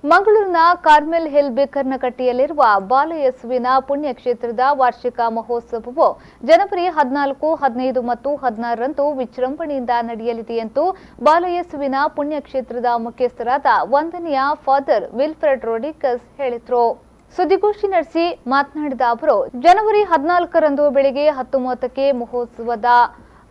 ಮಂಗಳೂರಿನ Carmel hill ಬಿಕರ್ನಕಟ್ಟಿಯಲ್ಲಿರುವ ಬಾಲಯೇಸುವಿನ ಪುಣ್ಯಕ್ಷೇತ್ರದ ವಾರ್ಷಿಕ ಮಹೋತ್ಸವವು ಜನವರಿ 14, 15 ಮತ್ತು 16ರಂದು ವಿಜೃಂಭಣೆಯಿಂದ ನಡೆಯಲಿದೆ ಎಂದು ಬಾಲಯೇಸುವಿನ ಪುಣ್ಯಕ್ಷೇತ್ರದ ಮುಖ್ಯಸ್ಥರಾದ ವಂದನೀಯ ಫಾದರ್ ವಿಲ್ಫ್ರೆಡ್ ರೋಡ್ರಿಗಸ್ ಹೇಳಿದರು. ಸುದ್ದಿಗೋಷ್ಠಿ ನಡೆಸಿ ಮಾತನಾಡಿದ ಅವರು, ಜನವರಿ 14ರಂದು ಬೆಳಗ್ಗೆ 10:30ಕ್ಕೆ ಮಹೋತ್ಸವದ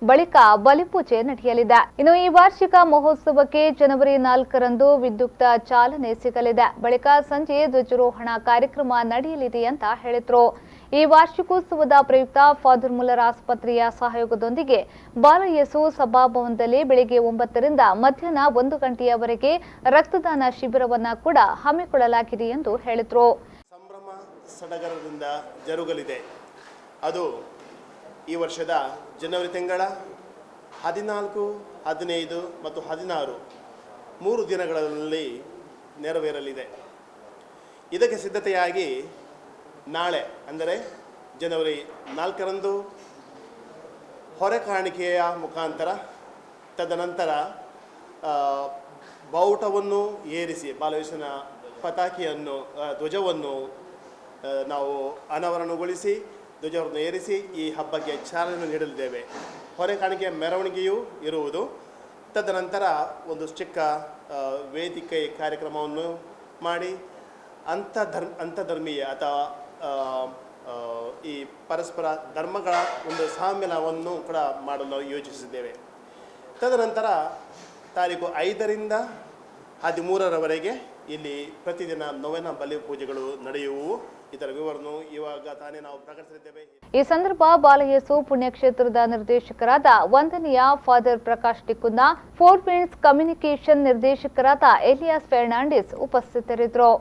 ಬಳಿಕ ಬಲಿಪೂಜೆ ನಡೆಯಲಿದೆ. ಇನ್ನು ಈ ವಾರ್ಷಿಕ ಮಹೋತ್ಸವಕ್ಕೆ ಜನವರಿ 4ರಂದು ವಿದ್ಯುಕ್ತ ಚಾಲನೆ ಸಿಗಲಿದೆ. ಬಳಿಕ ಸಂಜೆ ಧ್ವಜಾರೋಹಣ ಕಾರ್ಯಕ್ರಮ ನಡೆಯಲಿದೆ ಅಂತ ಹೇಳಿದ್ರು. ಈ ವಾರ್ಷಿಕೋತ್ಸವದ ಪ್ರಯುಕ್ತ ಫಾದರ್ ಮುಲ್ಲರ್ ಆಸ್ಪತ್ರೆಯ ಸಹಯೋಗದೊಂದಿಗೆ ಬಾಲಯೇಸು ಸಭಾಭವನದಲ್ಲಿ ಬೆಳಗ್ಗೆ 9ರಿಂದ ಮಧ್ಯಾಹ್ನ 1 ಗಂಟೆಯವರೆಗೆ ರಕ್ತದಾನ ಶಿಬಿರವನ್ನ ಕೂಡ ಹಮ್ಮಿಕೊಳ್ಳಲಾಗಿದೆ ಎಂದು ಹೇಳಿದ್ರು. ಸಂಭ್ರಮ ಸಡಗರದಿಂದ ಜರುಗಲಿದೆ. ಅದು ಈ ವರ್ಷದ ಜನವರಿ ತಿಂಗಳ 14, 15 ಮತ್ತು 16 3 ದಿನಗಳಲ್ಲಿ ನೆರವೇರಲಿದೆ. ಇದಕ್ಕೆ ಸಿದ್ಧತೆಯಾಗಿ ನಾಳೆ ಅಂದರೆ ಜನವರಿ 4ರಂದು ಹೊರೆ ಕಾಣಿಕೆಯ ಮುಖಾಂತರ, ತದನಂತರ ಬಾವುಟವನ್ನು ಏರಿಸಿ ಬಾಲಯೇಸುವಿನ ಪತಾಕೆಯನ್ನು ಧ್ವಜವನ್ನು ನಾವು ಅನಾವರಣಗೊಳಿಸಿ ಧ್ವಜವನ್ನು ಏರಿಸಿ ಈ ಹಬ್ಬಕ್ಕೆ ಚಾಲನೆ ನೀಡಲಿದ್ದೇವೆ. ಹೊರೆ ಕಾಣಿಕೆಯ ಮೆರವಣಿಗೆಯೂ ಇರುವುದು. ತದನಂತರ ಒಂದು ಚಿಕ್ಕ ವೇದಿಕೆ ಕಾರ್ಯಕ್ರಮವನ್ನು ಮಾಡಿ ಅಂತಧರ್ಮೀಯ ಅಥವಾ ಈ ಪರಸ್ಪರ ಧರ್ಮಗಳ ಒಂದು ಸಮ್ಮೇಳನವನ್ನು ಕೂಡ ಮಾಡಲು ಯೋಜಿಸಿದ್ದೇವೆ. ತದನಂತರ ತಾರೀಕು 5ರಿಂದ 13ರವರೆಗೆ ಇಲ್ಲಿ ಪ್ರತಿದಿನ ನೊವೆನ ಬಲಿ ಪೂಜೆಗಳು ನಡೆಯುವು. ಇದರ ವಿವರವನ್ನು ಇವಾಗ ತಾನೇ ನಾವು ಪ್ರಕಟಿಸಿದ್ದೇವೆ. ಈ ಸಂದರ್ಭ ಬಾಲಯೇಸು ಪುಣ್ಯಕ್ಷೇತ್ರದ ನಿರ್ದೇಶಕರಾದ ವಂದನೀಯ ಫಾದರ್ ಪ್ರಕಾಶ್ ಟಿಕ್ಕುನ್ನ, ಫೋರ್ ವಿಂಡ್ಸ್ ಕಮ್ಯುನಿಕೇಷನ್ ನಿರ್ದೇಶಕರಾದ ಎಲಿಯಾಸ್ ಫೆರ್ನಾಂಡಿಸ್ ಉಪಸ್ಥಿತರಿದ್ದರು.